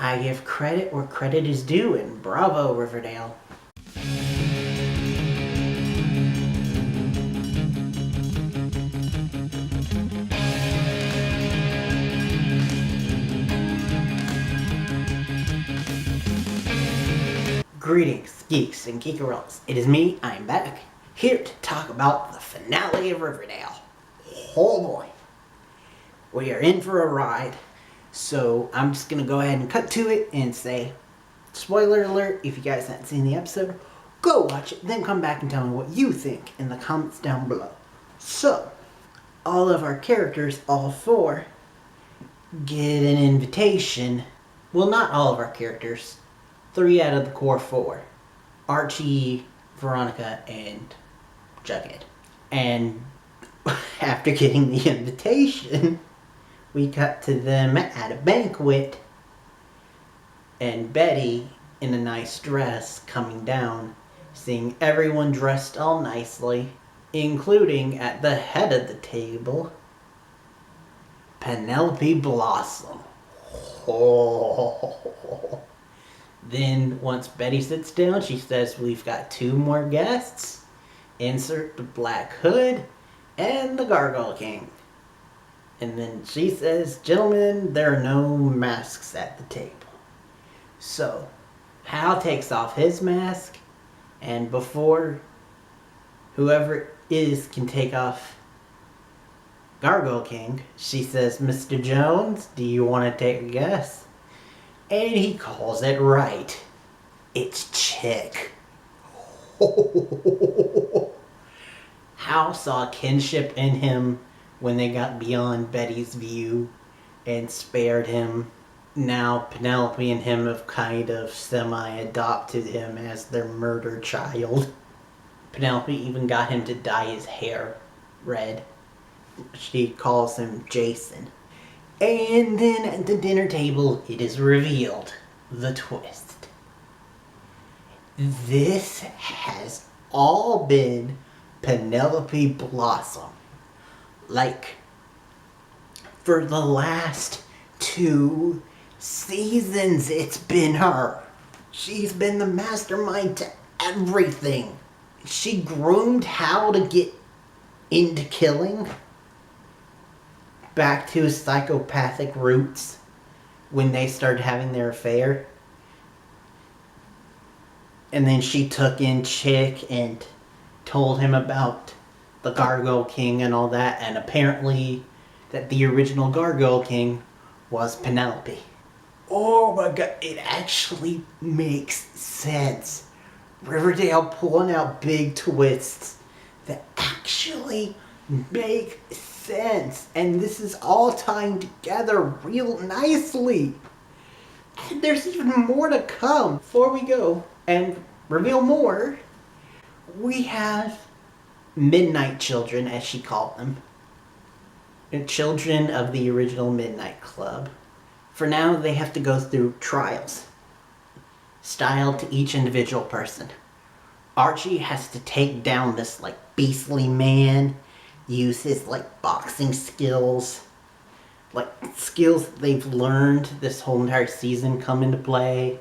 I give credit where credit is due, and bravo, Riverdale. Greetings, geeks and geekerillas. It is me, I'm back, here to talk about the finale of Riverdale. Oh boy. We are in for a ride. So I'm just going to go ahead and cut to it and say, spoiler alert, if you guys haven't seen the episode, go watch it, then come back and tell me what you think in the comments down below. So, all of our characters, all four, get an invitation. Well, not all of our characters. 3 out of the core 4. Archie, Veronica, and Jughead. And after getting the invitation, we cut to them at a banquet, and Betty, in a nice dress, coming down, seeing everyone dressed all nicely, including, at the head of the table, Penelope Blossom. Oh. Then, once Betty sits down, she says, "We've got 2 more guests. Insert the Black Hood and the Gargoyle King." And then she says, "Gentlemen, there are no masks at the table." So, Hal takes off his mask, and before whoever it is can take off Gargoyle King, she says, "Mr. Jones, do you want to take a guess?" And he calls it right. It's Chick. Hal saw kinship in him when they got beyond Betty's view and spared him. Now Penelope and him have kind of semi-adopted him as their murder child. Penelope even got him to dye his hair red. She calls him Jason. And then at the dinner table, it is revealed the twist. This has all been Penelope Blossom. Like, for the last 2 seasons, it's been her. She's been the mastermind to everything. She groomed Hal to get into killing, back to his psychopathic roots when they started having their affair. And then she took in Chick and told him about the Gargoyle King and all that, and apparently that the original Gargoyle King was Penelope. Oh my god, it actually makes sense. Riverdale pulling out big twists that actually make sense, and this is all tying together real nicely. And there's even more to come. Before we go and reveal more, we have Midnight Children, as she called them. Children of the original Midnight Club. For now, they have to go through trials, styled to each individual person. Archie has to take down this, beastly man, use his, boxing skills. Skills that they've learned this whole entire season come into play.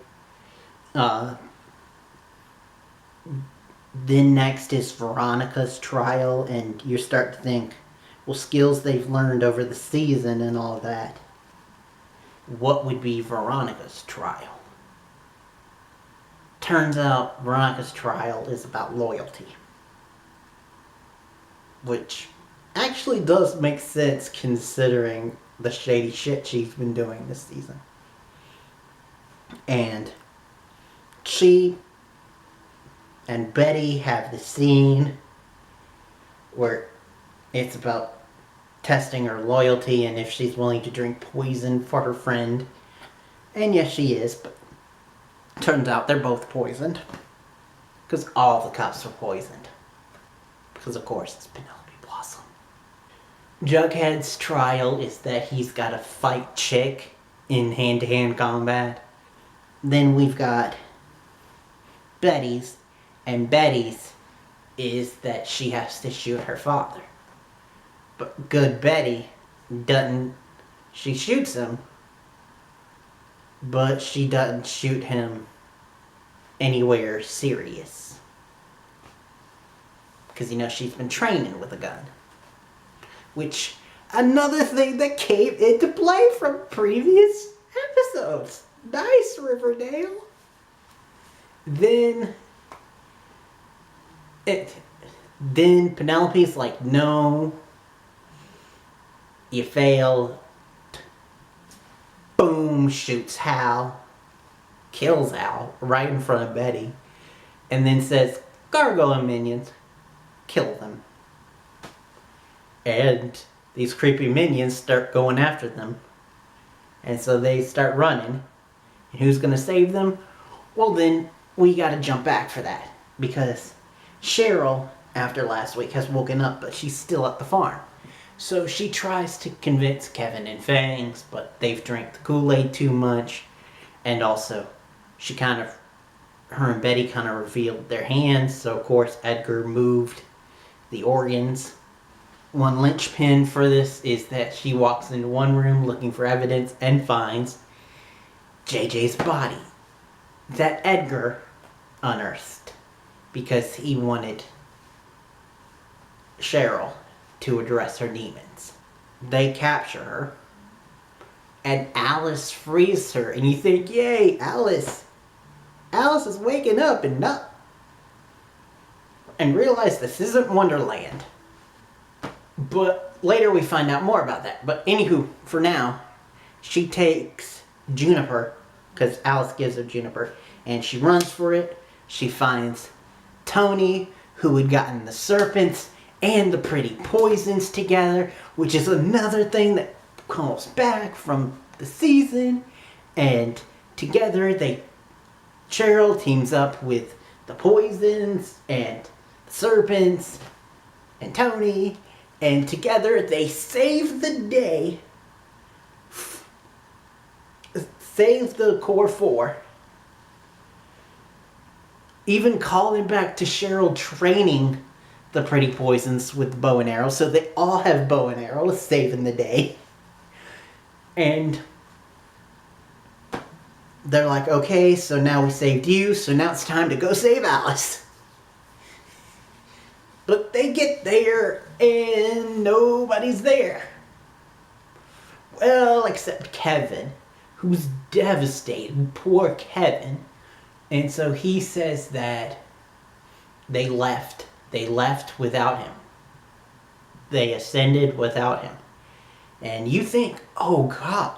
Then next is Veronica's trial, and you start to think, well, skills they've learned over the season and all that. What would be Veronica's trial? Turns out Veronica's trial is about loyalty. Which actually does make sense considering the shady shit she's been doing this season. And she and Betty have the scene where it's about testing her loyalty and if she's willing to drink poison for her friend. And yes, she is, but turns out they're both poisoned. Because all the cops are poisoned. Because of course it's Penelope Blossom. Jughead's trial is that he's got to fight Chick in hand-to-hand combat. Then we've got Betty's, and Betty's is that she has to shoot her father. But good Betty doesn't, she shoots him, but she doesn't shoot him anywhere serious. Because, she's been training with a gun. Which, another thing that came into play from previous episodes. Nice, Riverdale. Then Penelope's like, no, you failed. Boom, shoots Hal. Kills Hal right in front of Betty. And then says, gargoyle minions, kill them. And these creepy minions start going after them. And so they start running. And who's going to save them? Well, then we got to jump back for that. Because Cheryl, after last week, has woken up, but she's still at the farm. So she tries to convince Kevin and Fangs, but they've drank the Kool-Aid too much. And also, her and Betty kind of revealed their hands. So, of course, Edgar moved the organs. One linchpin for this is that she walks into one room looking for evidence and finds JJ's body that Edgar unearthed because he wanted Cheryl to address her demons. They capture her and Alice frees her, and you think, yay, Alice is waking up and realize this isn't Wonderland. But later we find out more about that. But anywho, for now, she takes Juniper, because Alice gives her Juniper, and she runs for it. She finds Tony, who had gotten the serpents and the pretty poisons together, which is another thing that comes back from the season. And together Cheryl teams up with the poisons and the serpents and Tony, and together they save the day, save the Core 4, even calling back to Cheryl training the pretty poisons with bow and arrow, so they all have bow and arrows, saving the day. And they're like, okay, so now we saved you, so now it's time to go save Alice. But they get there, and nobody's there. Well, except Kevin, who's devastated. Poor Kevin. And so he says that they left. They left without him. They ascended without him. And you think, oh God,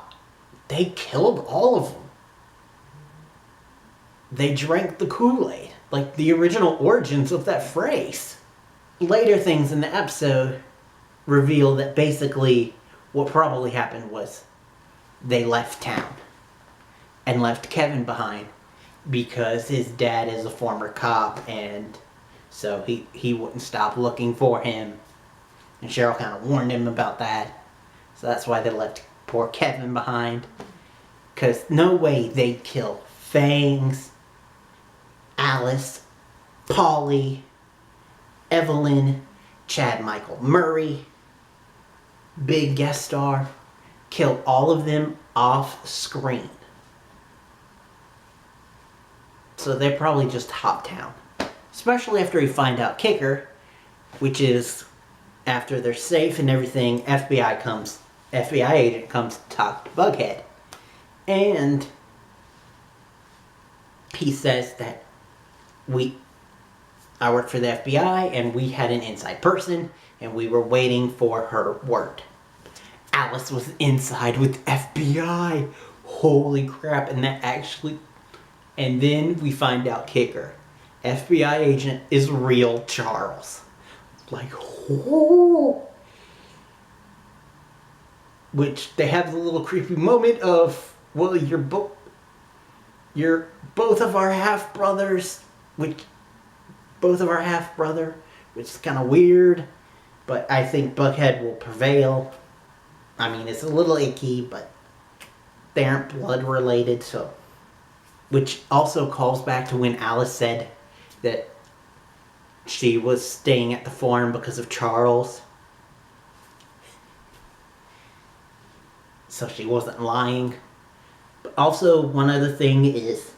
they killed all of them. They drank the Kool-Aid, like the original origins of that phrase. Later things in the episode reveal that basically what probably happened was they left town and left Kevin behind because his dad is a former cop, and so he wouldn't stop looking for him. And Cheryl kind of warned him about that. So that's why they left poor Kevin behind. Because no way they'd kill Fangs, Alice, Polly, Evelyn, Chad Michael Murray, big guest star, kill all of them off screen. So they probably just hop town. Especially after we find out Kicker, which is after they're safe and everything, FBI agent comes to talk to Bughead. And he says that I work for the FBI, and we had an inside person, and we were waiting for her word. Alice was inside with FBI. Holy crap. And then we find out Kicker. FBI agent is real Charles. Like, oh. Which they have the little creepy moment of, well, you're both of our half-brothers, which is kind of weird, but I think Bughead will prevail. I mean, it's a little icky, but they aren't blood related, so. Which also calls back to when Alice said that she was staying at the farm because of Charles. So she wasn't lying. Also, one other thing is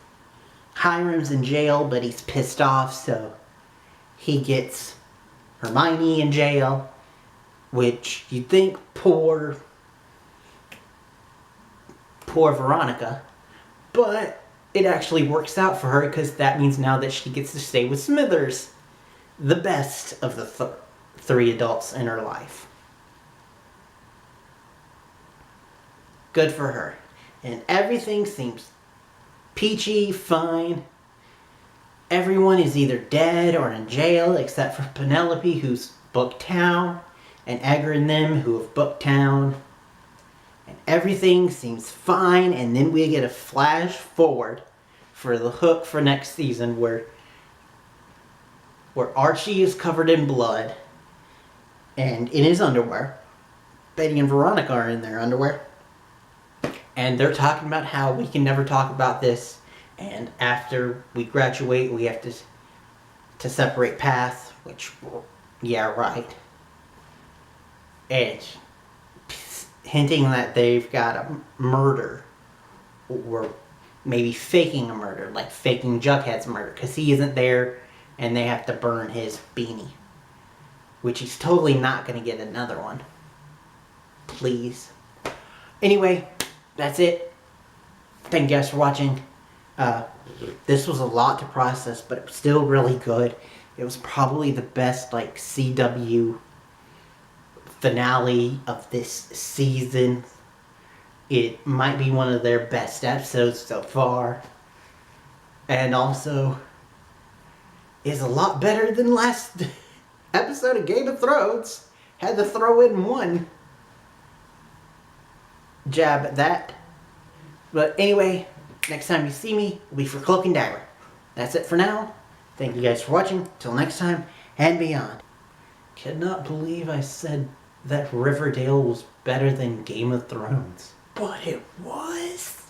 Hiram's in jail, but he's pissed off, so he gets Hermione in jail, which you'd think poor Veronica, but it actually works out for her because that means now that she gets to stay with Smithers, the best of the three adults in her life. Good for her. And everything seems peachy, fine. Everyone is either dead or in jail except for Penelope, who's booked town, and Edgar and them, who have booked town. And everything seems fine, and then we get a flash forward for the hook for next season where Archie is covered in blood and in his underwear. Betty and Veronica are in their underwear. And they're talking about how we can never talk about this, and after we graduate we have to separate paths, which, yeah, right. And hinting that they've got a murder, or maybe faking a murder, like faking Jughead's murder, because he isn't there and they have to burn his beanie. Which he's totally not going to get another one. Please. Anyway, that's it. Thank you guys for watching. This was a lot to process, but it was still really good. It was probably the best CW finale of this season. It might be one of their best episodes so far. And also is a lot better than last episode of Game of Thrones. Had to throw in one jab at that. But anyway, next time you see me will be for Cloak and Dagger. That's it for now. Thank you guys for watching. Till next time and beyond. Cannot believe I said that Riverdale was better than Game of Thrones. But it was.